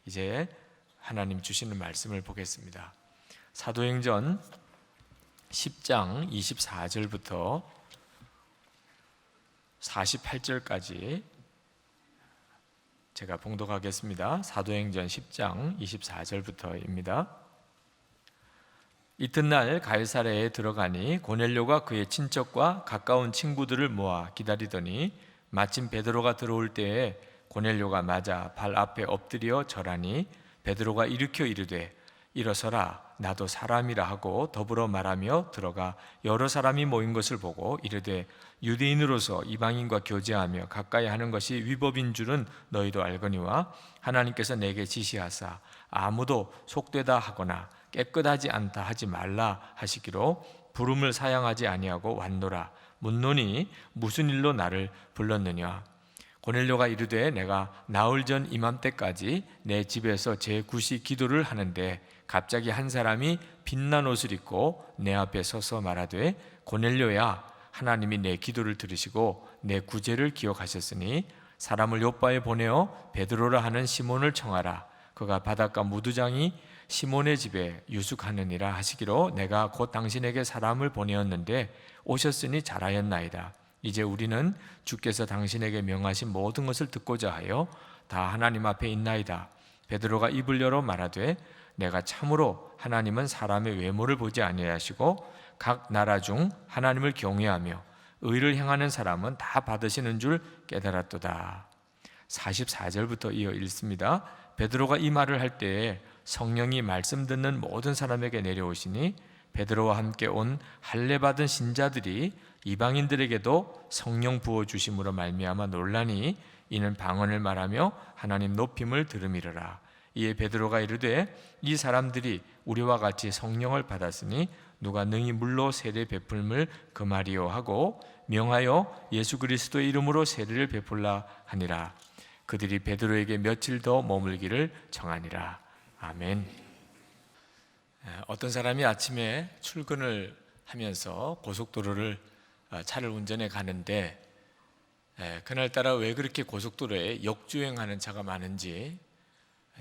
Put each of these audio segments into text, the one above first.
이제 하나님 주시는 말씀을 보겠습니다. 사도행전 10장 24절부터 48절까지 제가 봉독하겠습니다. 사도행전 10장 24절부터입니다. 이튿날 가이사랴에 들어가니 고넬료가 그의 친척과 가까운 친구들을 모아 기다리더니 마침 베드로가 들어올 때에 고넬료가 맞아 발 앞에 엎드려 절하니 베드로가 일으켜 이르되 일어서라, 나도 사람이라 하고 더불어 말하며 들어가 여러 사람이 모인 것을 보고 이르되 유대인으로서 이방인과 교제하며 가까이 하는 것이 위법인 줄은 너희도 알거니와 하나님께서 내게 지시하사 아무도 속되다 하거나 깨끗하지 않다 하지 말라 하시기로 부름을 사양하지 아니하고 왔노라. 묻노니 무슨 일로 나를 불렀느냐? 고넬료가 이르되 내가 나흘 전 이맘때까지 내 집에서 제9시 기도를 하는데 갑자기 한 사람이 빛난 옷을 입고 내 앞에 서서 말하되 고넬료야, 하나님이 내 기도를 들으시고 내 구제를 기억하셨으니 사람을 요바에 보내어 베드로라 하는 시몬을 청하라. 그가 바닷가 무두장이 시몬의 집에 유숙하느니라 하시기로 내가 곧 당신에게 사람을 보내었는데 오셨으니 잘하였나이다. 이제 우리는 주께서 당신에게 명하신 모든 것을 듣고자 하여 다 하나님 앞에 있나이다. 베드로가 입을 열어 말하되 내가 참으로 하나님은 사람의 외모를 보지 아니하시고 각 나라 중 하나님을 경외하며 의를 행하는 사람은 다 받으시는 줄 깨달았도다. 44절부터 이어 읽습니다. 베드로가 이 말을 할 때에 성령이 말씀 듣는 모든 사람에게 내려오시니 베드로와 함께 온 할례 받은 신자들이 이방인들에게도 성령 부어 주심으로 말미암아 놀라니 이는 방언을 말하며 하나님 높임을 들음이러라. 이에 베드로가 이르되 이 사람들이 우리와 같이 성령을 받았으니 누가 능히 물로 세례 베풀음을 금하리요 하고 명하여 예수 그리스도의 이름으로 세례를 베풀라 하니라. 그들이 베드로에게 며칠 더 머물기를 정하니라. 아멘. 어떤 사람이 아침에 출근을 하면서 고속도로를 차를 운전해 가는데 그날따라 왜 그렇게 고속도로에 역주행하는 차가 많은지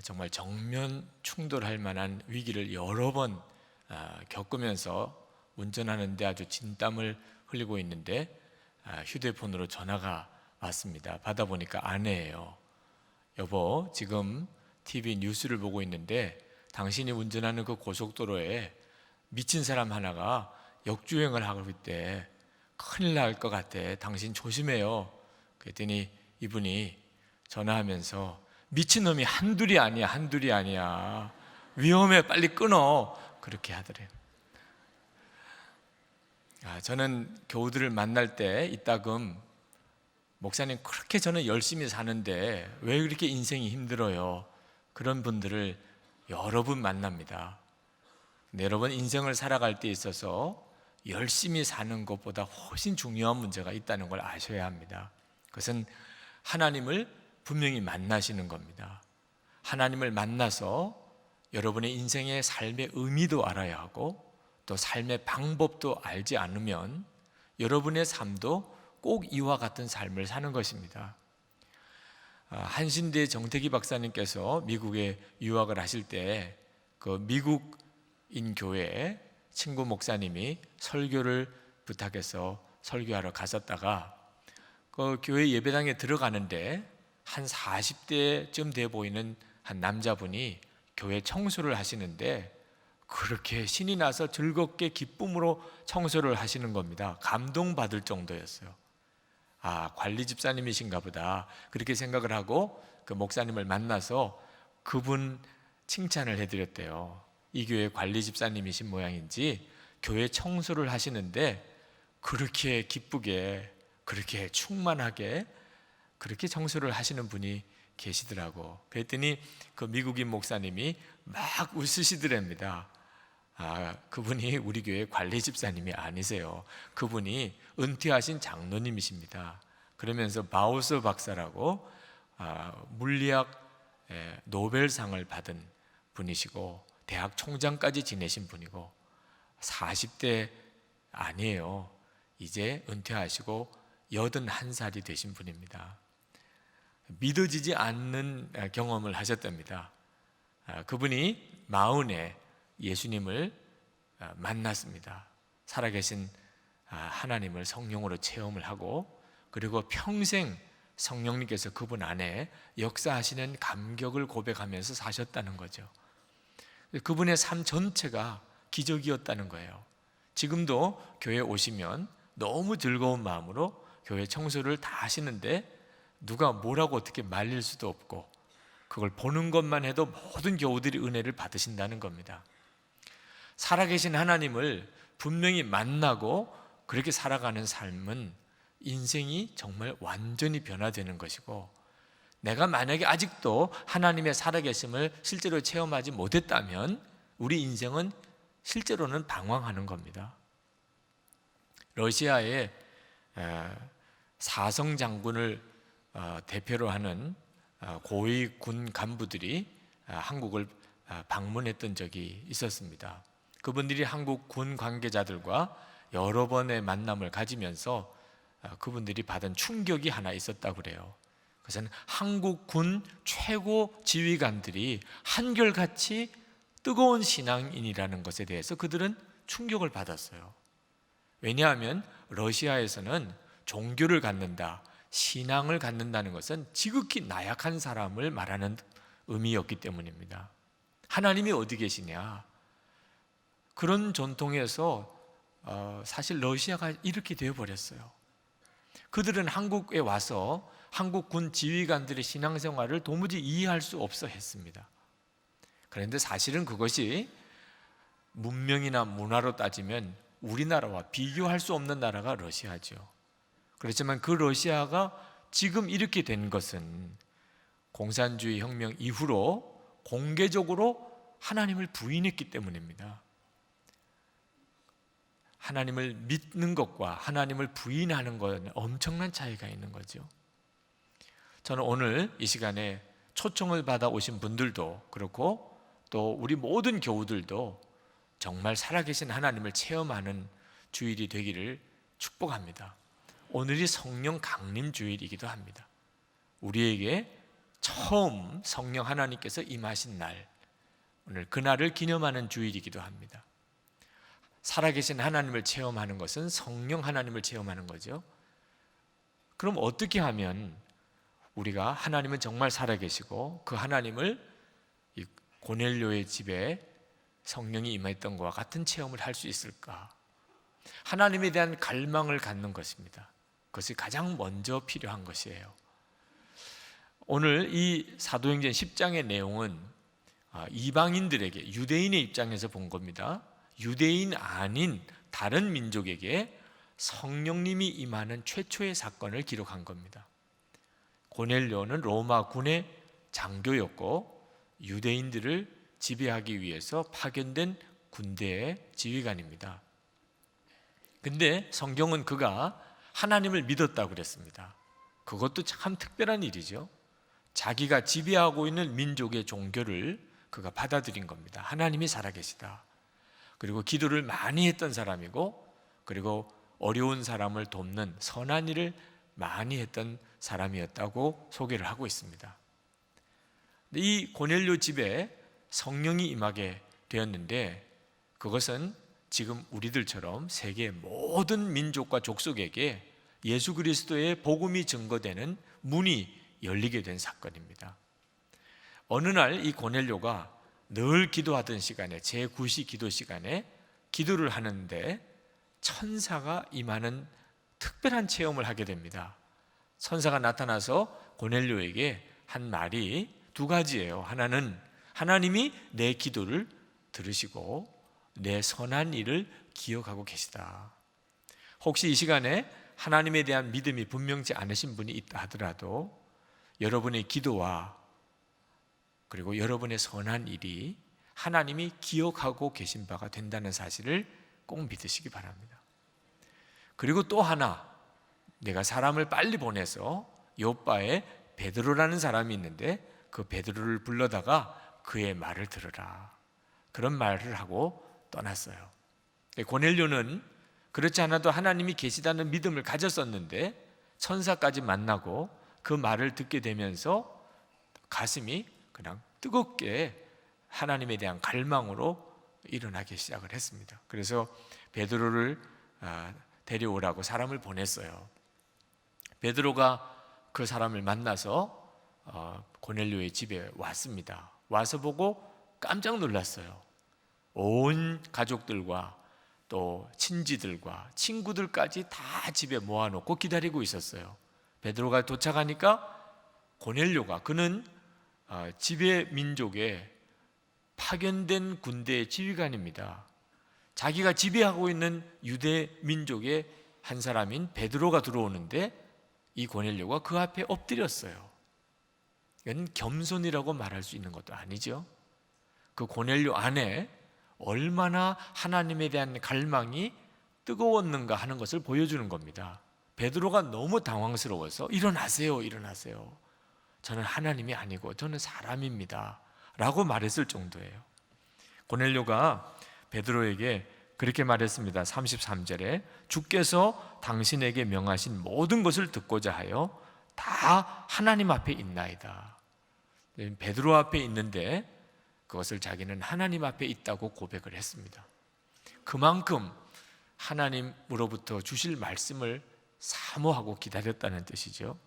정말 정면 충돌할 만한 위기를 여러 번 겪으면서 운전하는데 아주 진땀을 흘리고 있는데 휴대폰으로 전화가 왔습니다. 받아보니까 아내예요. 여보, 지금 TV 뉴스를 보고 있는데 당신이 운전하는 그 고속도로에 미친 사람 하나가 역주행을 하고 있대. 큰일 날 것 같아. 당신 조심해요. 그랬더니 이분이 전화하면서 미친놈이 한둘이 아니야. 위험해, 빨리 끊어. 그렇게 하더래요. 저는 교우들을 만날 때 이따금 목사님 그렇게 저는 열심히 사는데 왜 그렇게 인생이 힘들어요? 그런 분들을 여러 분 만납니다. 근데 여러분 인생을 살아갈 때 있어서 열심히 사는 것보다 훨씬 중요한 문제가 있다는 걸 아셔야 합니다. 그것은 하나님을 분명히 만나시는 겁니다. 하나님을 만나서 여러분의 인생의 삶의 의미도 알아야 하고 또 삶의 방법도 알지 않으면 여러분의 삶도 꼭 이와 같은 삶을 사는 것입니다. 한신대 정태기 박사님께서 미국에 유학을 하실 때 그 미국인 교회에 친구 목사님이 설교를 부탁해서 설교하러 갔었다가 그 교회 예배당에 들어가는데 한 40대쯤 돼 보이는 한 남자분이 교회 청소를 하시는데 그렇게 신이 나서 즐겁게 기쁨으로 청소를 하시는 겁니다. 감동받을 정도였어요. 관리 집사님이신가 보다 그렇게 생각을 하고 그 목사님을 만나서 그분 칭찬을 해드렸대요. 이 교회 관리 집사님이신 모양인지 교회 청소를 하시는데 그렇게 기쁘게 그렇게 충만하게 그렇게 청소를 하시는 분이 계시더라고. 그랬더니 그 미국인 목사님이 막 웃으시더랍니다. 그분이 우리 교회 관리 집사님이 아니세요. 그분이 은퇴하신 장로님이십니다. 그러면서 바우서 박사라고 물리학 노벨상을 받은 분이시고 대학 총장까지 지내신 분이고 40대 아니에요. 이제 은퇴하시고 81살이 되신 분입니다. 믿어지지 않는 경험을 하셨답니다. 그분이 마흔에 예수님을 만났습니다. 살아계신 하나님을 성령으로 체험을 하고, 그리고 평생 성령님께서 그분 안에 역사하시는 감격을 고백하면서 사셨다는 거죠. 그분의 삶 전체가 기적이었다는 거예요. 지금도 교회 오시면 너무 즐거운 마음으로 교회 청소를 다 하시는데 누가 뭐라고 어떻게 말릴 수도 없고, 그걸 보는 것만 해도 모든 교우들이 은혜를 받으신다는 겁니다. 살아계신 하나님을 분명히 만나고 그렇게 살아가는 삶은 인생이 정말 완전히 변화되는 것이고, 내가 만약에 아직도 하나님의 살아계심을 실제로 체험하지 못했다면 우리 인생은 실제로는 방황하는 겁니다. 러시아의 사성 장군을 대표로 하는 고위 군 간부들이 한국을 방문했던 적이 있었습니다. 그분들이 한국 군 관계자들과 여러 번의 만남을 가지면서 그분들이 받은 충격이 하나 있었다고 그래요. 그것은 한국 군 최고 지휘관들이 한결같이 뜨거운 신앙인이라는 것에 대해서 그들은 충격을 받았어요. 왜냐하면 러시아에서는 종교를 갖는다, 신앙을 갖는다는 것은 지극히 나약한 사람을 말하는 의미였기 때문입니다. 하나님이 어디 계시냐, 그런 전통에서 사실 러시아가 이렇게 되어버렸어요. 그들은 한국에 와서 한국 군 지휘관들의 신앙생활을 도무지 이해할 수 없어 했습니다. 그런데 사실은 그것이 문명이나 문화로 따지면 우리나라와 비교할 수 없는 나라가 러시아죠. 그렇지만 그 러시아가 지금 이렇게 된 것은 공산주의 혁명 이후로 공개적으로 하나님을 부인했기 때문입니다. 하나님을 믿는 것과 하나님을 부인하는 것은 엄청난 차이가 있는 거죠. 저는 오늘 이 시간에 초청을 받아 오신 분들도 그렇고 또 우리 모든 교우들도 정말 살아계신 하나님을 체험하는 주일이 되기를 축복합니다. 오늘이 성령 강림 주일이기도 합니다. 우리에게 처음 성령 하나님께서 임하신 날, 오늘 그날을 기념하는 주일이기도 합니다. 살아계신 하나님을 체험하는 것은 성령 하나님을 체험하는 거죠. 그럼 어떻게 하면 우리가 하나님은 정말 살아계시고 그 하나님을 이 고넬료의 집에 성령이 임했던 것과 같은 체험을 할 수 있을까? 하나님에 대한 갈망을 갖는 것입니다. 그것이 가장 먼저 필요한 것이에요. 오늘 이 사도행전 10장의 내용은 이방인들에게, 유대인의 입장에서 본 겁니다. 유대인 아닌 다른 민족에게 성령님이 임하는 최초의 사건을 기록한 겁니다. 고넬료는 로마 군의 장교였고 유대인들을 지배하기 위해서 파견된 군대의 지휘관입니다. 근데 성경은 그가 하나님을 믿었다고 그랬습니다. 그것도 참 특별한 일이죠. 자기가 지배하고 있는 민족의 종교를 그가 받아들인 겁니다. 하나님이 살아계시다. 그리고 기도를 많이 했던 사람이고, 그리고 어려운 사람을 돕는 선한 일을 많이 했던 사람이었다고 소개를 하고 있습니다. 이 고넬료 집에 성령이 임하게 되었는데, 그것은 지금 우리들처럼 세계 모든 민족과 족속에게 예수 그리스도의 복음이 증거되는 문이 열리게 된 사건입니다. 어느 날 이 고넬료가 늘 기도하던 시간에, 제9시 기도 시간에 기도를 하는데 천사가 임하는 특별한 체험을 하게 됩니다. 천사가 나타나서 고넬료에게 한 말이 두 가지예요. 하나는 하나님이 내 기도를 들으시고 내 선한 일을 기억하고 계시다. 혹시 이 시간에 하나님에 대한 믿음이 분명치 않으신 분이 있다 하더라도 여러분의 기도와 그리고 여러분의 선한 일이 하나님이 기억하고 계신 바가 된다는 사실을 꼭 믿으시기 바랍니다. 그리고 또 하나, 내가 사람을 빨리 보내서 요바에 베드로라는 사람이 있는데 그 베드로를 불러다가 그의 말을 들으라, 그런 말을 하고 떠났어요. 고넬료는 그렇지 않아도 하나님이 계시다는 믿음을 가졌었는데 천사까지 만나고 그 말을 듣게 되면서 가슴이 그냥 뜨겁게 하나님에 대한 갈망으로 일어나기 시작을 했습니다. 그래서 베드로를 데려오라고 사람을 보냈어요. 베드로가 그 사람을 만나서 고넬료의 집에 왔습니다. 와서 보고 깜짝 놀랐어요. 온 가족들과 또 친지들과 친구들까지 다 집에 모아놓고 기다리고 있었어요. 베드로가 도착하니까 고넬료가, 그는 지배 민족의 파견된 군대의 지휘관입니다. 자기가 지배하고 있는 유대 민족의 한 사람인 베드로가 들어오는데 이 고넬료가 그 앞에 엎드렸어요. 이건 겸손이라고 말할 수 있는 것도 아니죠. 그 고넬료 안에 얼마나 하나님에 대한 갈망이 뜨거웠는가 하는 것을 보여주는 겁니다. 베드로가 너무 당황스러워서 일어나세요, 일어나세요. 저는 하나님이 아니고 저는 사람입니다 라고 말했을 정도예요. 고넬료가 베드로에게 그렇게 말했습니다. 33절에 주께서 당신에게 명하신 모든 것을 듣고자 하여 다 하나님 앞에 있나이다. 베드로 앞에 있는데 그것을 자기는 하나님 앞에 있다고 고백을 했습니다. 그만큼 하나님으로부터 주실 말씀을 사모하고 기다렸다는 뜻이죠.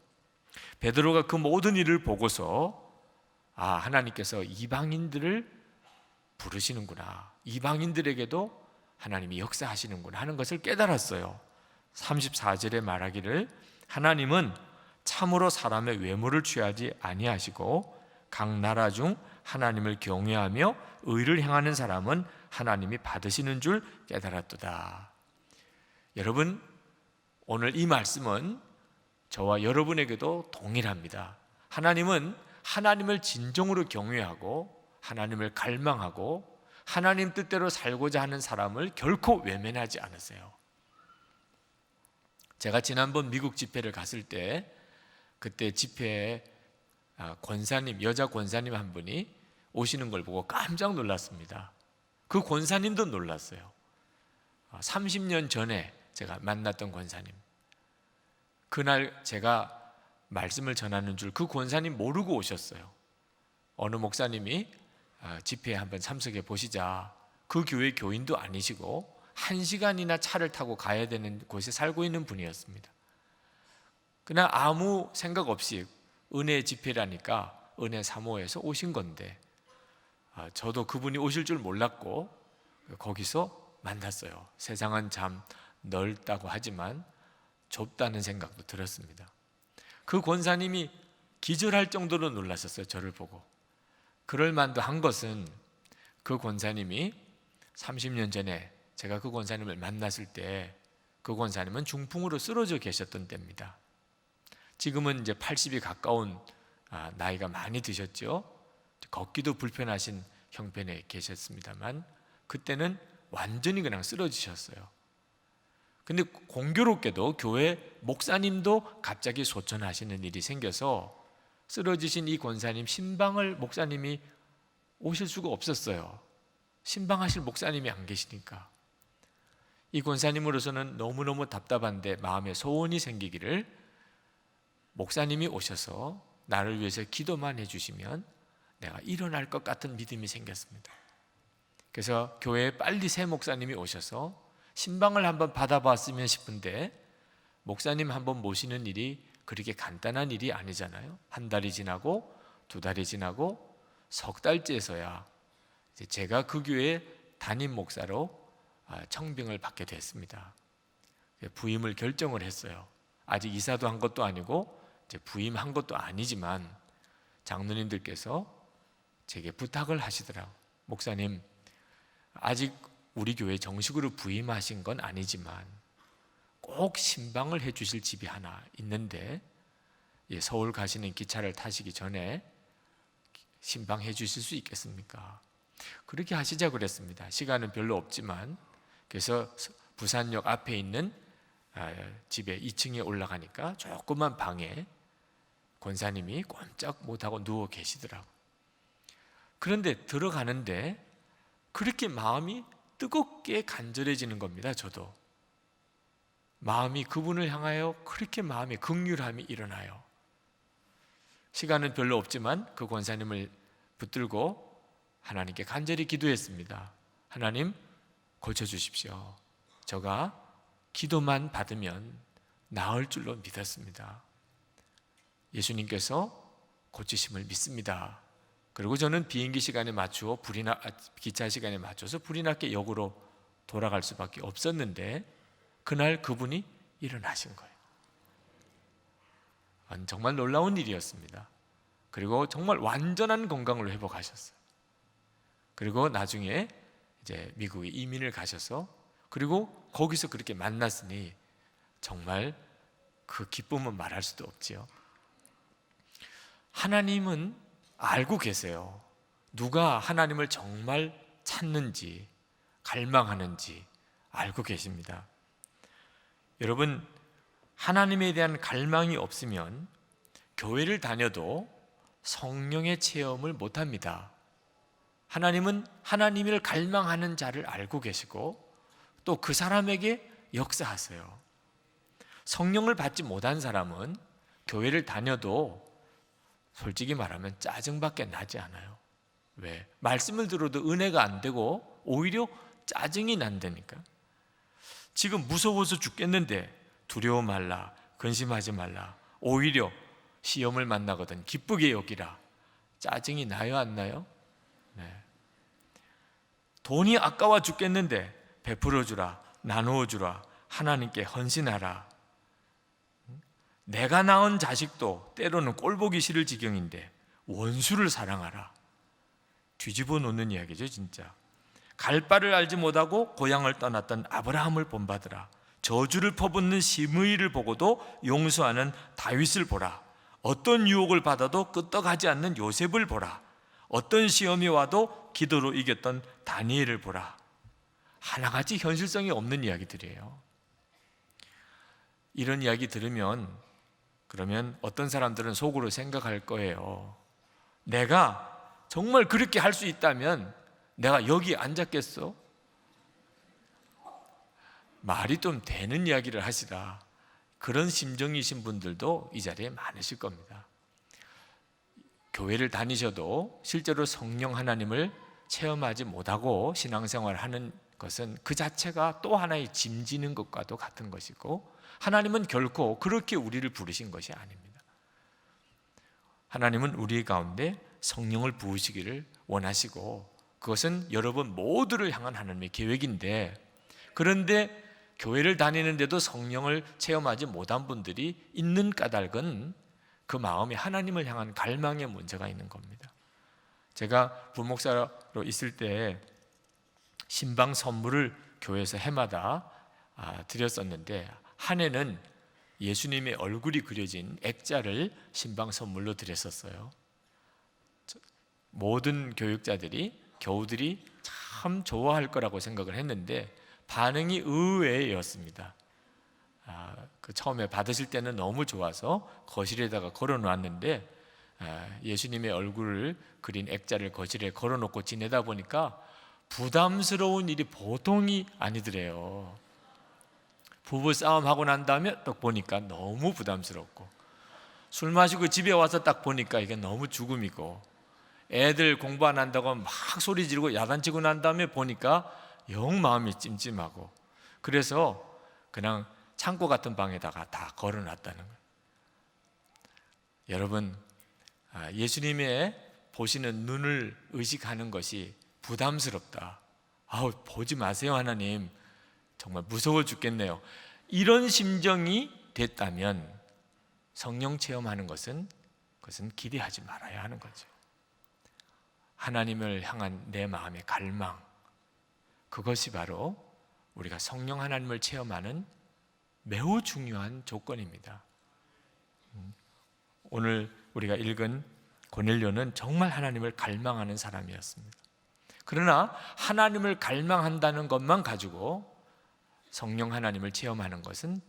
베드로가 그 모든 일을 보고서 하나님께서 이방인들을 부르시는구나, 이방인들에게도 하나님이 역사하시는구나 하는 것을 깨달았어요. 34절에 말하기를 하나님은 참으로 사람의 외모를 취하지 아니하시고 각 나라 중 하나님을 경외하며 의를 행하는 사람은 하나님이 받으시는 줄 깨달았도다. 여러분, 오늘 이 말씀은 저와 여러분에게도 동일합니다. 하나님은 하나님을 진정으로 경외하고 하나님을 갈망하고 하나님 뜻대로 살고자 하는 사람을 결코 외면하지 않으세요. 제가 지난번 미국 집회를 갔을 때 그때 집회에 권사님, 여자 권사님 한 분이 오시는 걸 보고 깜짝 놀랐습니다. 그 권사님도 놀랐어요. 30년 전에 제가 만났던 권사님, 그날 제가 말씀을 전하는 줄 그 권사님 모르고 오셨어요. 어느 목사님이 집회에 한번 참석해 보시자, 그 교회 교인도 아니시고 1시간이나 차를 타고 가야 되는 곳에 살고 있는 분이었습니다. 그냥 아무 생각 없이 은혜 집회라니까 은혜 사모해서 오신 건데 저도 그분이 오실 줄 몰랐고 거기서 만났어요. 세상은 참 넓다고 하지만 좁다는 생각도 들었습니다. 그 권사님이 기절할 정도로 놀라셨어요. 저를 보고. 그럴 만도 한 것은 그 권사님이 30년 전에 제가 그 권사님을 만났을 때 그 권사님은 중풍으로 쓰러져 계셨던 때입니다. 지금은 이제 80이 가까운 나이가 많이 드셨죠. 걷기도 불편하신 형편에 계셨습니다만 그때는 완전히 그냥 쓰러지셨어요. 근데 공교롭게도 교회 목사님도 갑자기 소천하시는 일이 생겨서 쓰러지신 이 권사님 신방을 목사님이 오실 수가 없었어요. 신방하실 목사님이 안 계시니까. 이 권사님으로서는 너무너무 답답한데 마음에 소원이 생기기를 목사님이 오셔서 나를 위해서 기도만 해주시면 내가 일어날 것 같은 믿음이 생겼습니다. 그래서 교회에 빨리 새 목사님이 오셔서 신방을 한번 받아봤으면 싶은데 목사님 한번 모시는 일이 그렇게 간단한 일이 아니잖아요. 한 달이 지나고 2달이 지나고 석 달째에서야 제가 그 교회 담임 목사로 청빙을 받게 됐습니다. 부임을 결정을 했어요. 아직 이사도 한 것도 아니고 이제 부임한 것도 아니지만 장로님들께서 제게 부탁을 하시더라고요. 목사님, 아직 우리 교회 정식으로 부임하신 건 아니지만 꼭 신방을 해 주실 집이 하나 있는데 서울 가시는 기차를 타시기 전에 신방해 주실 수 있겠습니까? 그렇게 하시자 그랬습니다. 시간은 별로 없지만. 그래서 부산역 앞에 있는 집에 2층에 올라가니까 조그만 방에 권사님이 꼼짝 못하고 누워 계시더라고요. 그런데 들어가는데 그렇게 마음이 뜨겁게 간절해지는 겁니다. 저도 마음이 그분을 향하여 그렇게 마음에 긍휼함이 일어나요. 시간은 별로 없지만 그 권사님을 붙들고 하나님께 간절히 기도했습니다. 하나님, 고쳐주십시오. 저가 기도만 받으면 나을 줄로 믿었습니다. 예수님께서 고치심을 믿습니다. 그리고 저는 비행기 시간에 맞추어 기차 시간에 맞춰서 불이 났게 역으로 돌아갈 수밖에 없었는데 그날 그분이 일어나신 거예요. 정말 놀라운 일이었습니다. 그리고 정말 완전한 건강을 회복하셨어요. 그리고 나중에 이제 미국에 이민을 가셔서 그리고 거기서 그렇게 만났으니 정말 그 기쁨은 말할 수도 없지요. 하나님은 알고 계세요. 누가 하나님을 정말 찾는지 갈망하는지 알고 계십니다. 여러분, 하나님에 대한 갈망이 없으면 교회를 다녀도 성령의 체험을 못합니다. 하나님은 하나님을 갈망하는 자를 알고 계시고 또 그 사람에게 역사하세요. 성령을 받지 못한 사람은 교회를 다녀도 솔직히 말하면 짜증밖에 나지 않아요. 왜? 말씀을 들어도 은혜가 안 되고 오히려 짜증이 난다니까. 지금 무서워서 죽겠는데 두려워 말라, 근심하지 말라, 오히려 시험을 만나거든 기쁘게 여기라. 짜증이 나요, 안 나요? 네. 돈이 아까워 죽겠는데 베풀어 주라, 나누어 주라, 하나님께 헌신하라. 내가 낳은 자식도 때로는 꼴보기 싫을 지경인데 원수를 사랑하라. 뒤집어 놓는 이야기죠, 진짜. 갈 바를 알지 못하고 고향을 떠났던 아브라함을 본받으라. 저주를 퍼붓는 시므이를 보고도 용서하는 다윗을 보라. 어떤 유혹을 받아도 끄떡하지 않는 요셉을 보라. 어떤 시험이 와도 기도로 이겼던 다니엘을 보라. 하나같이 현실성이 없는 이야기들이에요. 이런 이야기 들으면 그러면 어떤 사람들은 속으로 생각할 거예요. 내가 정말 그렇게 할 수 있다면 내가 여기 앉았겠어? 말이 좀 되는 이야기를 하시라. 그런 심정이신 분들도 이 자리에 많으실 겁니다. 교회를 다니셔도 실제로 성령 하나님을 체험하지 못하고 신앙생활을 하는 것은 그 자체가 또 하나의 짐지는 것과도 같은 것이고 하나님은 결코 그렇게 우리를 부르신 것이 아닙니다. 하나님은 우리 가운데 성령을 부으시기를 원하시고 그것은 여러분 모두를 향한 하나님의 계획인데 그런데 교회를 다니는데도 성령을 체험하지 못한 분들이 있는 까닭은 그 마음에 하나님을 향한 갈망의 문제가 있는 겁니다. 제가 부목사로 있을 때 신방 선물을 교회에서 해마다 드렸었는데 한 해는 예수님의 얼굴이 그려진 액자를 신방 선물로 드렸었어요. 모든 교육자들이 교우들이 참 좋아할 거라고 생각을 했는데 반응이 의외였습니다. 그 처음에 받으실 때는 너무 좋아서 거실에다가 걸어놨는데 예수님의 얼굴을 그린 액자를 거실에 걸어놓고 지내다 보니까 부담스러운 일이 보통이 아니더래요. 부부싸움 하고 난 다음에 딱 보니까 너무 부담스럽고 술 마시고 집에 와서 딱 보니까 이게 너무 죽음이고 애들 공부 안 한다고 막 소리 지르고 야단치고 난 다음에 보니까 영 마음이 찜찜하고 그래서 그냥 창고 같은 방에다가 다 걸어놨다는 거예요. 여러분, 예수님의 보시는 눈을 의식하는 것이 부담스럽다. 보지 마세요, 하나님. 정말 무서워 죽겠네요. 이런 심정이 됐다면 성령 체험하는 그것은 기대하지 말아야 하는 거죠. 하나님을 향한 내 마음의 갈망, 그것이 바로 우리가 성령 하나님을 체험하는 매우 중요한 조건입니다. 오늘 우리가 읽은 고넬료는 정말 하나님을 갈망하는 사람이었습니다. 그러나 하나님을 갈망한다는 것만 가지고 성령 하나님을 체험하는 것은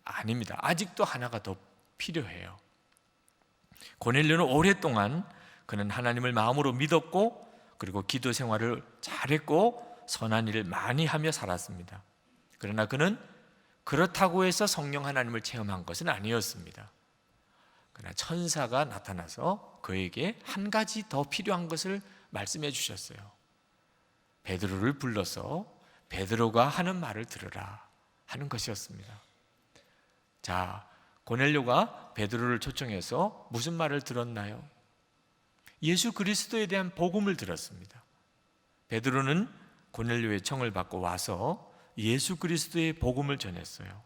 아닙니다. 아직도 하나가 더 필요해요. 고넬료는 오랫동안 그는 하나님을 마음으로 믿었고 그리고 기도 생활을 잘했고 선한 일을 많이 하며 살았습니다. 그러나 그는 그렇다고 해서 성령 하나님을 체험한 것은 아니었습니다. 그러나 천사가 나타나서 그에게 한 가지 더 필요한 것을 말씀해 주셨어요. 베드로를 불러서 베드로가 하는 말을 들으라 하는 것이었습니다. 자, 고넬료가 베드로를 초청해서 무슨 말을 들었나요? 예수 그리스도에 대한 복음을 들었습니다. 베드로는 고넬료의 청을 받고 와서 예수 그리스도의 복음을 전했어요.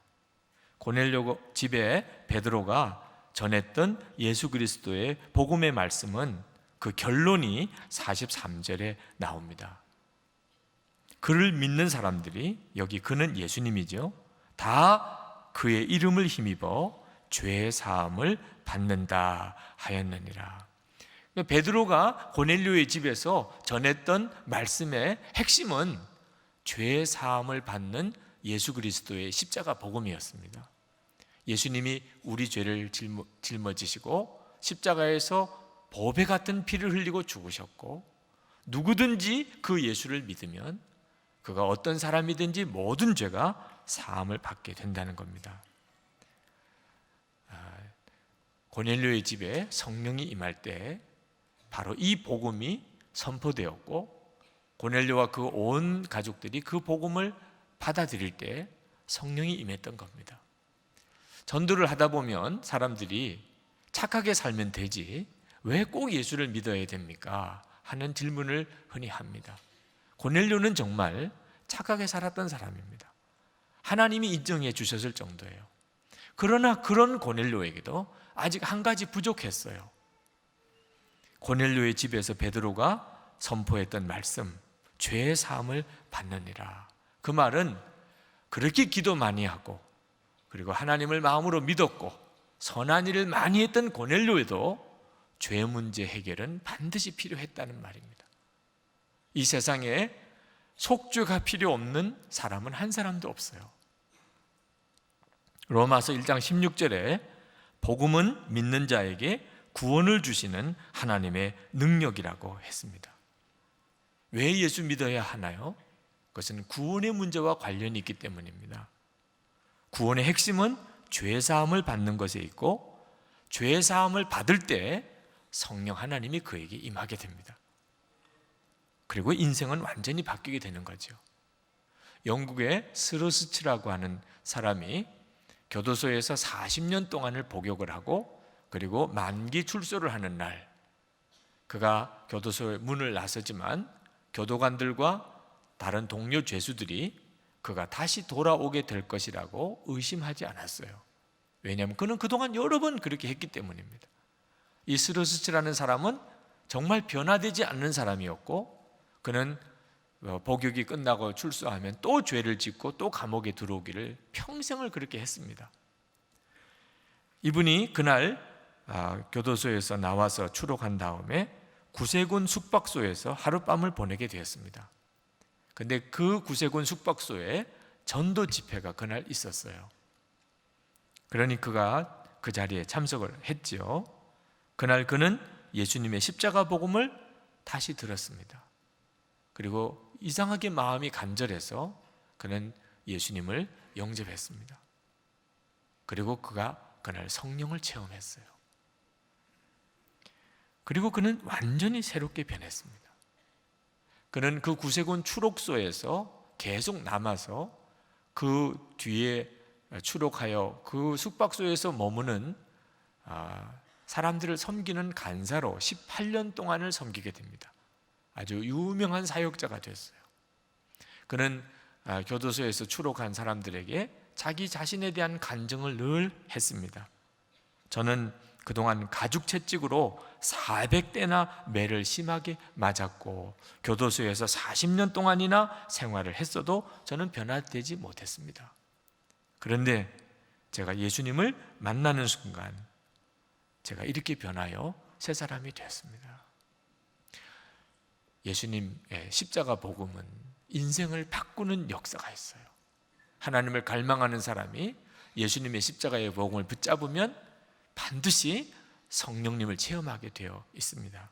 고넬료 집에 베드로가 전했던 예수 그리스도의 복음의 말씀은 그 결론이 43절에 나옵니다. 그를 믿는 사람들이, 여기 그는 예수님이죠, 다 그의 이름을 힘입어 죄 사함을 받는다 하였느니라. 베드로가 고넬료의 집에서 전했던 말씀의 핵심은 죄 사함을 받는 예수 그리스도의 십자가 복음이었습니다. 예수님이 우리 죄를 짊어지시고 십자가에서 보배 같은 피를 흘리고 죽으셨고, 누구든지 그 예수를 믿으면 그가 어떤 사람이든지 모든 죄가 사함을 받게 된다는 겁니다. 고넬료의 집에 성령이 임할 때 바로 이 복음이 선포되었고, 고넬료와 그 온 가족들이 그 복음을 받아들일 때 성령이 임했던 겁니다. 전도를 하다 보면 사람들이 착하게 살면 되지 왜 꼭 예수를 믿어야 됩니까? 하는 질문을 흔히 합니다. 고넬료는 정말 착하게 살았던 사람입니다. 하나님이 인정해 주셨을 정도예요. 그러나 그런 고넬료에게도 아직 한 가지 부족했어요. 고넬료의 집에서 베드로가 선포했던 말씀, 죄의 사함을 받느니라. 그 말은 그렇게 기도 많이 하고 그리고 하나님을 마음으로 믿었고 선한 일을 많이 했던 고넬료에도 죄 문제 해결은 반드시 필요했다는 말입니다. 이 세상에 속죄가 필요 없는 사람은 한 사람도 없어요. 로마서 1장 16절에 복음은 믿는 자에게 구원을 주시는 하나님의 능력이라고 했습니다. 왜 예수 믿어야 하나요? 그것은 구원의 문제와 관련이 있기 때문입니다. 구원의 핵심은 죄사함을 받는 것에 있고, 죄사함을 받을 때 성령 하나님이 그에게 임하게 됩니다. 그리고 인생은 완전히 바뀌게 되는 거죠. 영국의 스러스츠라고 하는 사람이 교도소에서 40년 동안을 복역을 하고 그리고 만기 출소를 하는 날, 그가 교도소의 문을 나서지만 교도관들과 다른 동료 죄수들이 그가 다시 돌아오게 될 것이라고 의심하지 않았어요. 왜냐하면 그는 그동안 여러 번 그렇게 했기 때문입니다. 이 스러스츠라는 사람은 정말 변화되지 않는 사람이었고, 그는 복역이 끝나고 출소하면 또 죄를 짓고 또 감옥에 들어오기를 평생을 그렇게 했습니다. 이분이 그날 교도소에서 나와서 추록한 다음에 구세군 숙박소에서 하룻밤을 보내게 되었습니다. 근데 그 구세군 숙박소에 전도 집회가 그날 있었어요. 그러니 그가 그 자리에 참석을 했죠. 그날 그는 예수님의 십자가 복음을 다시 들었습니다. 그리고 이상하게 마음이 간절해서 그는 예수님을 영접했습니다. 그리고 그가 그날 성령을 체험했어요. 그리고 그는 완전히 새롭게 변했습니다. 그는 그 구세군 추록소에서 계속 남아서 그 뒤에 추록하여 그 숙박소에서 머무는 사람들을 섬기는 간사로 18년 동안을 섬기게 됩니다. 아주 유명한 사역자가 됐어요. 그는 교도소에서 추록한 사람들에게 자기 자신에 대한 간증을 늘 했습니다. 저는 그동안 가죽 채찍으로 400대나 매를 심하게 맞았고 교도소에서 40년 동안이나 생활을 했어도 저는 변화되지 못했습니다. 그런데 제가 예수님을 만나는 순간 제가 이렇게 변하여 새 사람이 되었습니다. 예수님의 십자가 복음은 인생을 바꾸는 역사가 있어요. 하나님을 갈망하는 사람이 예수님의 십자가의 복음을 붙잡으면 반드시 성령님을 체험하게 되어 있습니다.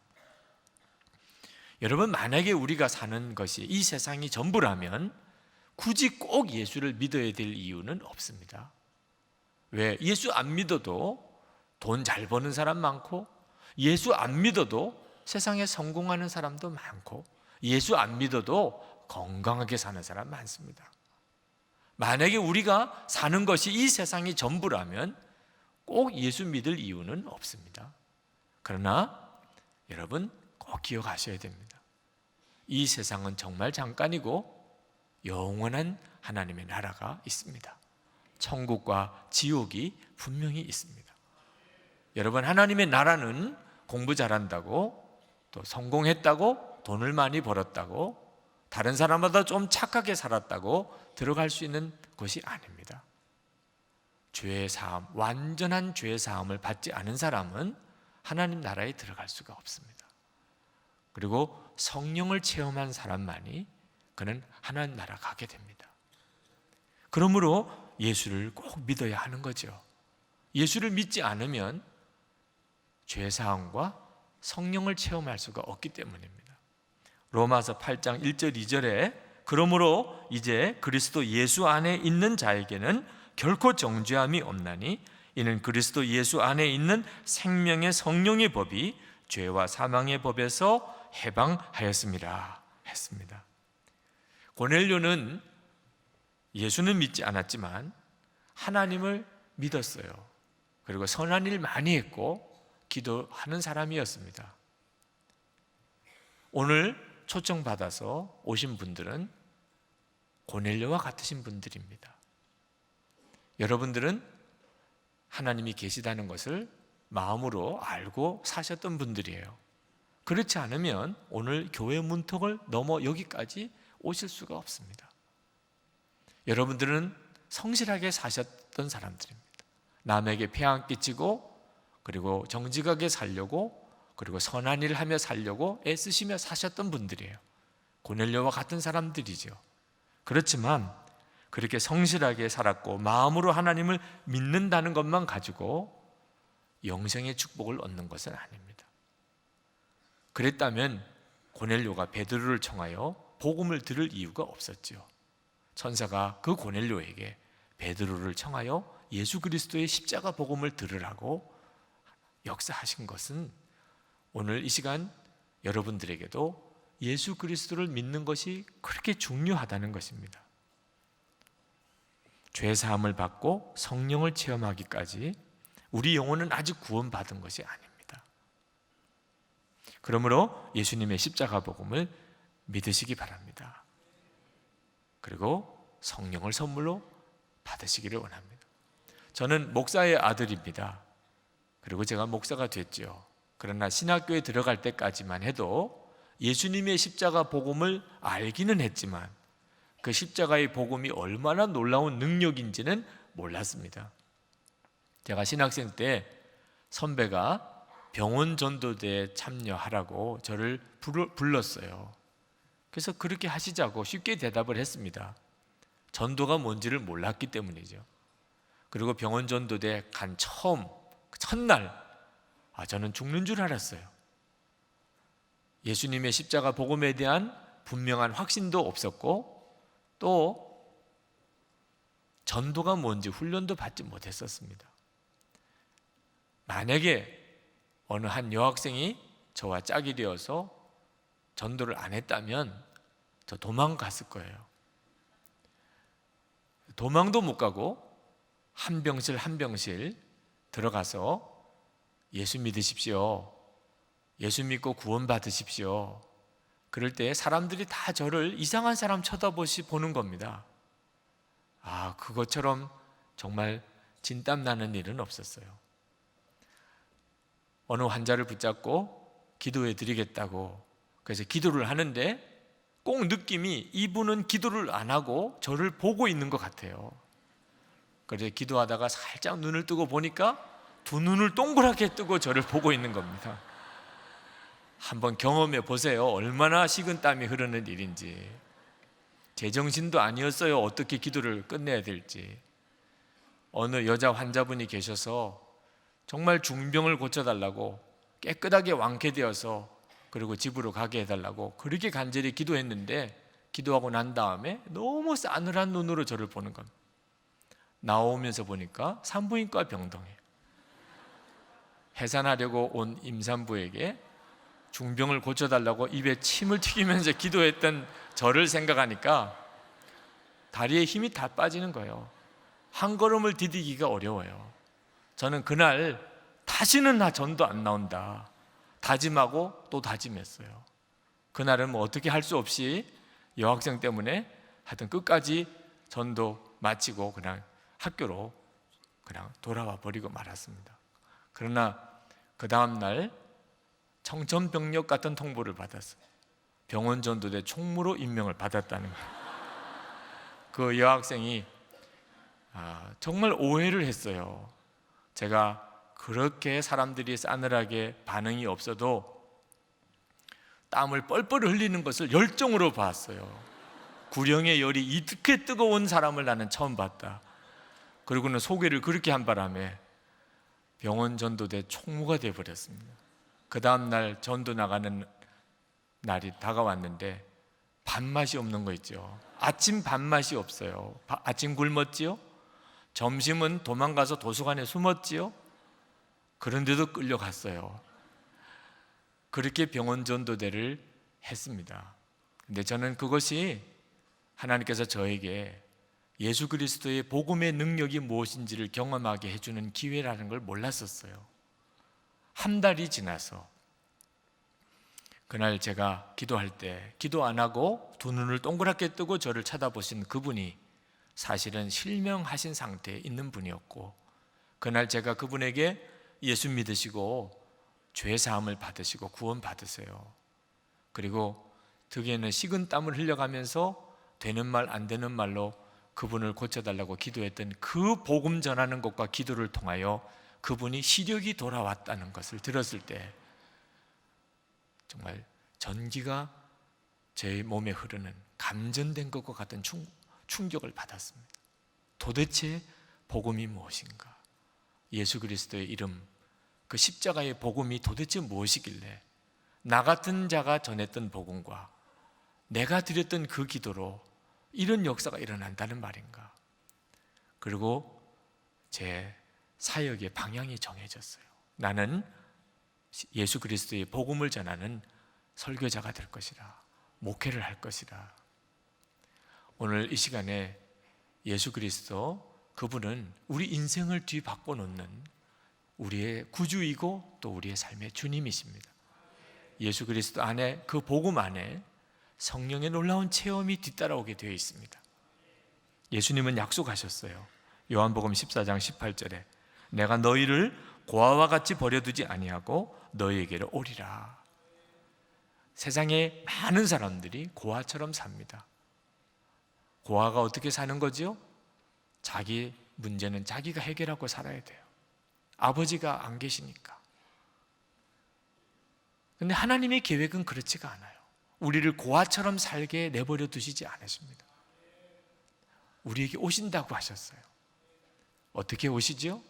여러분, 만약에 우리가 사는 것이 이 세상이 전부라면 굳이 꼭 예수를 믿어야 될 이유는 없습니다. 왜? 예수 안 믿어도 돈 잘 버는 사람 많고, 예수 안 믿어도 세상에 성공하는 사람도 많고 예수 안 믿어도 건강하게 사는 사람 많습니다. 만약에 우리가 사는 것이 이 세상이 전부라면 꼭 예수 믿을 이유는 없습니다. 그러나 여러분 꼭 기억하셔야 됩니다. 이 세상은 정말 잠깐이고 영원한 하나님의 나라가 있습니다. 천국과 지옥이 분명히 있습니다. 여러분, 하나님의 나라는 공부 잘한다고 또 성공했다고 돈을 많이 벌었다고 다른 사람보다 좀 착하게 살았다고 들어갈 수 있는 것이 아닙니다. 죄의 사함, 완전한 죄의 사함을 받지 않은 사람은 하나님 나라에 들어갈 수가 없습니다. 그리고 성령을 체험한 사람만이 그는 하나님 나라 가게 됩니다. 그러므로 예수를 꼭 믿어야 하는 거죠. 예수를 믿지 않으면 죄 사함과 성령을 체험할 수가 없기 때문입니다. 로마서 8장 1절 2절에 그러므로 이제 그리스도 예수 안에 있는 자에게는 결코 정죄함이 없나니 이는 그리스도 예수 안에 있는 생명의 성령의 법이 죄와 사망의 법에서 해방하였습니다 했습니다. 고넬료는 예수는 믿지 않았지만 하나님을 믿었어요. 그리고 선한 일 많이 했고 기도하는 사람이었습니다. 오늘 초청받아서 오신 분들은 고넬료와 같으신 분들입니다. 여러분들은 하나님이 계시다는 것을 마음으로 알고 사셨던 분들이에요. 그렇지 않으면 오늘 교회 문턱을 넘어 여기까지 오실 수가 없습니다. 여러분들은 성실하게 사셨던 사람들입니다. 남에게 폐한 끼치고 그리고 정직하게 살려고 그리고 선한 일을 하며 살려고 애쓰시며 사셨던 분들이에요. 고넬료와 같은 사람들이죠. 그렇지만 그렇게 성실하게 살았고 마음으로 하나님을 믿는다는 것만 가지고 영생의 축복을 얻는 것은 아닙니다. 그랬다면 고넬료가 베드로를 청하여 복음을 들을 이유가 없었죠. 천사가 그 고넬료에게 베드로를 청하여 예수 그리스도의 십자가 복음을 들으라고 역사하신 것은 오늘 이 시간 여러분들에게도 예수 그리스도를 믿는 것이 그렇게 중요하다는 것입니다. 죄 사함을 받고 성령을 체험하기까지 우리 영혼은 아직 구원받은 것이 아닙니다. 그러므로 예수님의 십자가 복음을 믿으시기 바랍니다. 그리고 성령을 선물로 받으시기를 원합니다. 저는 목사의 아들입니다. 그리고 제가 목사가 됐죠. 그러나 신학교에 들어갈 때까지만 해도 예수님의 십자가 복음을 알기는 했지만 그 십자가의 복음이 얼마나 놀라운 능력인지는 몰랐습니다. 제가 신학생 때 선배가 병원 전도대에 참여하라고 저를 불렀어요. 그래서 그렇게 하시자고 쉽게 대답을 했습니다. 전도가 뭔지를 몰랐기 때문이죠. 그리고 병원 전도대 간 첫날 저는 죽는 줄 알았어요. 예수님의 십자가 복음에 대한 분명한 확신도 없었고 또 전도가 뭔지 훈련도 받지 못했었습니다. 만약에 어느 한 여학생이 저와 짝이 되어서 전도를 안 했다면 저 도망갔을 거예요. 도망도 못 가고 한 병실 한 병실 들어가서 예수 믿으십시오. 예수 믿고 구원 받으십시오. 그럴 때 사람들이 다 저를 이상한 사람 보는 겁니다. 그것처럼 정말 진땀 나는 일은 없었어요. 어느 환자를 붙잡고 기도해 드리겠다고 그래서 기도를 하는데 꼭 느낌이 이분은 기도를 안 하고 저를 보고 있는 것 같아요. 그래서 기도하다가 살짝 눈을 뜨고 보니까 두 눈을 동그랗게 뜨고 저를 보고 있는 겁니다. 한번 경험해 보세요. 얼마나 식은땀이 흐르는 일인지. 제정신도 아니었어요. 어떻게 기도를 끝내야 될지. 어느 여자 환자분이 계셔서 정말 중병을 고쳐달라고 깨끗하게 완쾌되어서 그리고 집으로 가게 해달라고 그렇게 간절히 기도했는데 기도하고 난 다음에 너무 싸늘한 눈으로 저를 보는 겁니다. 나오면서 보니까 산부인과 병동에 해산하려고 온 임산부에게 중병을 고쳐달라고 입에 침을 튀기면서 기도했던 저를 생각하니까 다리에 힘이 다 빠지는 거예요. 한 걸음을 디디기가 어려워요. 저는 그날 다시는 나 전도 안 나온다 다짐하고 또 다짐했어요. 그날은 뭐 어떻게 할 수 없이 여학생 때문에 하여튼 끝까지 전도 마치고 그냥 학교로 그냥 돌아와 버리고 말았습니다. 그러나 그 다음날 청천벽력 같은 통보를 받았어요. 병원 전도대 총무로 임명을 받았다는 거예요. 그 여학생이 정말 오해를 했어요. 제가 그렇게 사람들이 싸늘하게 반응이 없어도 땀을 뻘뻘 흘리는 것을 열정으로 봤어요. 구령의 열이 이렇게 뜨거운 사람을 나는 처음 봤다. 그리고는 소개를 그렇게 한 바람에 병원 전도대 총무가 되어버렸습니다. 그 다음날 전도 나가는 날이 다가왔는데 밥맛이 없는 거 있죠. 아침 밥맛이 없어요. 아침 굶었지요? 점심은 도망가서 도서관에 숨었지요? 그런데도 끌려갔어요. 그렇게 병원 전도대를 했습니다. 근데 저는 그것이 하나님께서 저에게 예수 그리스도의 복음의 능력이 무엇인지를 경험하게 해주는 기회라는 걸 몰랐었어요. 한 달이 지나서 그날 제가 기도할 때 기도 안 하고 두 눈을 동그랗게 뜨고 저를 쳐다보신 그분이 사실은 실명하신 상태에 있는 분이었고, 그날 제가 그분에게 예수 믿으시고 죄 사함을 받으시고 구원 받으세요. 그리고 득에는 식은 땀을 흘려가면서 되는 말 안 되는 말로 그분을 고쳐달라고 기도했던 그 복음 전하는 것과 기도를 통하여 그분이 시력이 돌아왔다는 것을 들었을 때 정말 전기가 제 몸에 흐르는 감전된 것과 같은 충격을 받았습니다. 도대체 복음이 무엇인가? 예수 그리스도의 이름, 그 십자가의 복음이 도대체 무엇이길래 나 같은 자가 전했던 복음과 내가 드렸던 그 기도로 이런 역사가 일어난다는 말인가? 그리고 제 사역의 방향이 정해졌어요. 나는 예수 그리스도의 복음을 전하는 설교자가 될 것이라, 목회를 할 것이라. 오늘 이 시간에 예수 그리스도, 그분은 우리 인생을 뒤바꿔 놓는 우리의 구주이고 또 우리의 삶의 주님이십니다. 예수 그리스도 안에, 그 복음 안에 성령의 놀라운 체험이 뒤따라오게 되어 있습니다. 예수님은 약속하셨어요. 요한복음 14장 18절에 내가 너희를 고아와 같이 버려두지 아니하고 너희에게로 오리라. 세상에 많은 사람들이 고아처럼 삽니다. 고아가 어떻게 사는 거죠? 자기 문제는 자기가 해결하고 살아야 돼요. 아버지가 안 계시니까. 근데 하나님의 계획은 그렇지가 않아요. 우리를 고아처럼 살게 내버려 두시지 않으십니다. 우리에게 오신다고 하셨어요. 어떻게 오시죠?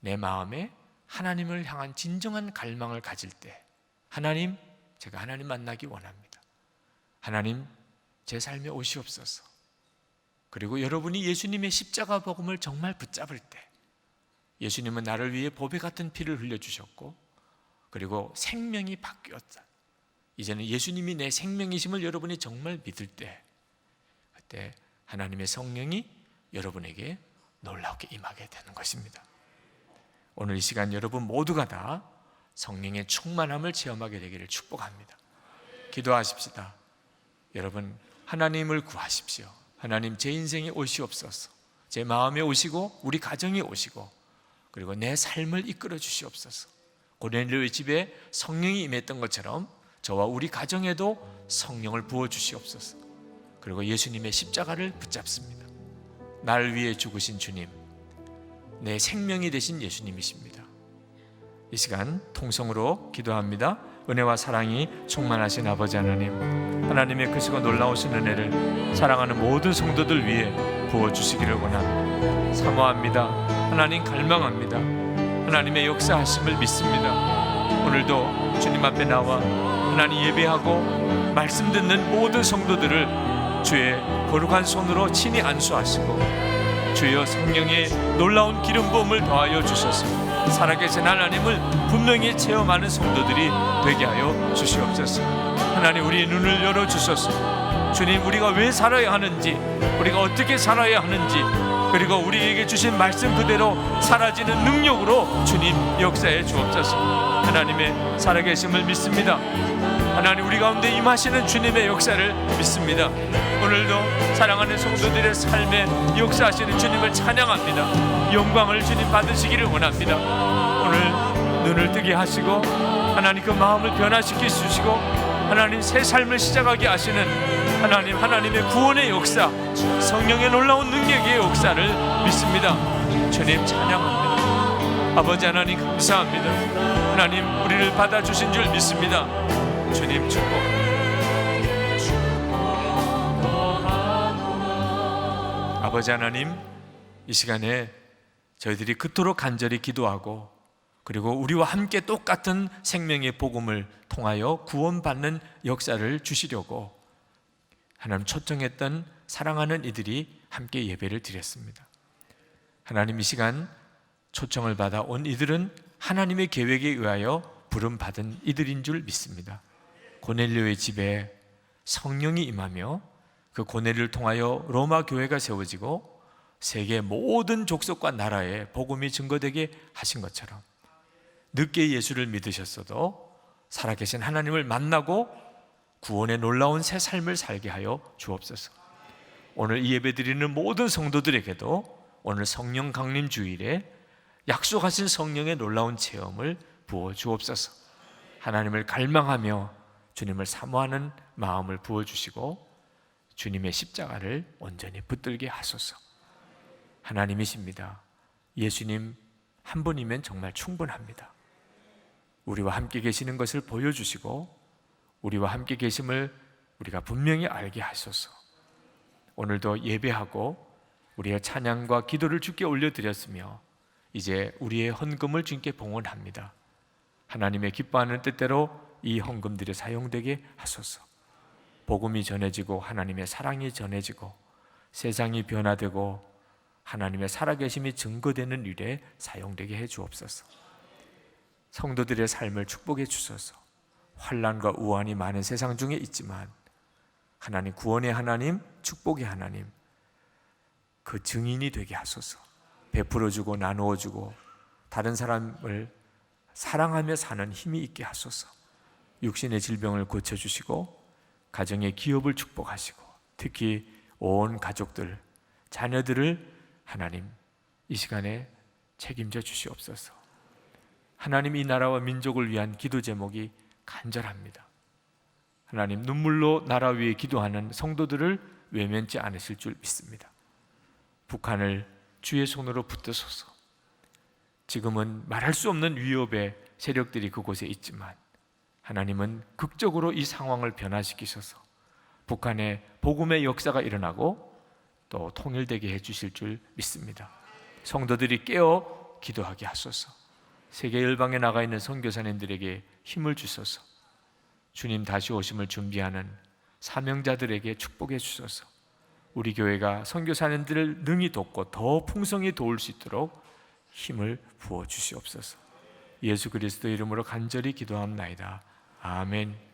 내 마음에 하나님을 향한 진정한 갈망을 가질 때, 하나님, 제가 하나님 만나기 원합니다. 하나님, 제 삶에 오시옵소서. 그리고 여러분이 예수님의 십자가 복음을 정말 붙잡을 때, 예수님은 나를 위해 보배 같은 피를 흘려주셨고, 그리고 생명이 바뀌었다. 이제는 예수님이 내 생명이심을 여러분이 정말 믿을 때, 그때 하나님의 성령이 여러분에게 놀랍게 임하게 되는 것입니다. 오늘 이 시간 여러분 모두가 다 성령의 충만함을 체험하게 되기를 축복합니다. 기도하십시다. 여러분, 하나님을 구하십시오. 하나님, 제 인생에 오시옵소서. 제 마음에 오시고 우리 가정에 오시고 그리고 내 삶을 이끌어 주시옵소서. 고넬료의 집에 성령이 임했던 것처럼 저와 우리 가정에도 성령을 부어 주시옵소서. 그리고 예수님의 십자가를 붙잡습니다. 나를 위해 죽으신 주님, 내 생명이 되신 예수님이십니다. 이 시간 통성으로 기도합니다. 은혜와 사랑이 충만하신 아버지 하나님, 하나님의 크시고 놀라우신 은혜를 사랑하는 모든 성도들 위해 부어주시기를 원합니다. 사모합니다. 하나님 갈망합니다. 하나님의 역사하심을 믿습니다. 오늘도 주님 앞에 나와 하나님 예배하고 말씀 듣는 모든 성도들을 주의 거룩한 손으로 친히 안수하시고 주여 성령의 놀라운 기름 부음을 더하여 주셔서 살아계신 하나님을 분명히 체험하는 성도들이 되게 하여 주시옵소서. 하나님, 우리의 눈을 열어주소서. 주님, 우리가 왜 살아야 하는지, 우리가 어떻게 살아야 하는지, 그리고 우리에게 주신 말씀 그대로 사라지는 능력으로 주님 역사해 주옵소서. 하나님의 살아계심을 믿습니다. 하나님, 우리 가운데 임하시는 주님의 역사를 믿습니다. 오늘도 사랑하는 성도들의 삶에 역사하시는 주님을 찬양합니다. 영광을 주님 받으시기를 원합니다. 오늘 눈을 뜨게 하시고 하나님 그 마음을 변화시켜 주시고 하나님 새 삶을 시작하게 하시는 하나님, 하나님의 구원의 역사, 성령의 놀라운 능력의 역사를 믿습니다. 주님 찬양합니다. 아버지 하나님 감사합니다. 하나님, 우리를 받아주신 줄 믿습니다. 주님 축복합니다. 아버지 하나님, 이 시간에 저희들이 그토록 간절히 기도하고 그리고 우리와 함께 똑같은 생명의 복음을 통하여 구원받는 역사를 주시려고 하나님 초청했던 사랑하는 이들이 함께 예배를 드렸습니다. 하나님, 이 시간 초청을 받아 온 이들은 하나님의 계획에 의하여 부름받은 이들인 줄 믿습니다. 고넬료의 집에 성령이 임하며 그 고넬료를 통하여 로마 교회가 세워지고 세계 모든 족속과 나라에 복음이 증거되게 하신 것처럼 늦게 예수를 믿으셨어도 살아계신 하나님을 만나고 구원의 놀라운 새 삶을 살게 하여 주옵소서. 오늘 이 예배 드리는 모든 성도들에게도 오늘 성령 강림 주일에 약속하신 성령의 놀라운 체험을 부어 주옵소서. 하나님을 갈망하며 주님을 사모하는 마음을 부어 주시고 주님의 십자가를 온전히 붙들게 하소서. 하나님이십니다. 예수님 한 분이면 정말 충분합니다. 우리와 함께 계시는 것을 보여주시고 우리와 함께 계심을 우리가 분명히 알게 하소서. 오늘도 예배하고 우리의 찬양과 기도를 주께 올려드렸으며 이제 우리의 헌금을 주께 봉헌합니다. 하나님의 기뻐하는 뜻대로 이 헌금들이 사용되게 하소서. 복음이 전해지고 하나님의 사랑이 전해지고 세상이 변화되고 하나님의 살아계심이 증거되는 일에 사용되게 해 주옵소서. 성도들의 삶을 축복해 주소서. 환난과 우환이 많은 세상 중에 있지만 하나님, 구원의 하나님, 축복의 하나님, 그 증인이 되게 하소서. 베풀어주고 나누어주고 다른 사람을 사랑하며 사는 힘이 있게 하소서. 육신의 질병을 고쳐주시고 가정의 기업을 축복하시고 특히 온 가족들, 자녀들을 하나님 이 시간에 책임져 주시옵소서. 하나님, 이 나라와 민족을 위한 기도 제목이 간절합니다. 하나님, 눈물로 나라 위에 기도하는 성도들을 외면치 않으실 줄 믿습니다. 북한을 주의 손으로 붙드소서. 지금은 말할 수 없는 위협의 세력들이 그곳에 있지만 하나님은 극적으로 이 상황을 변화시키셔서 북한의 복음의 역사가 일어나고 또 통일되게 해주실 줄 믿습니다. 성도들이 깨어 기도하게 하소서. 세계 열방에 나가 있는 선교사님들에게 힘을 주소서. 주님 다시 오심을 준비하는 사명자들에게 축복해 주소서. 우리 교회가 선교사님들을 능히 돕고 더 풍성히 도울 수 있도록 힘을 부어 주시옵소서. 예수 그리스도 이름으로 간절히 기도합나이다. 아멘.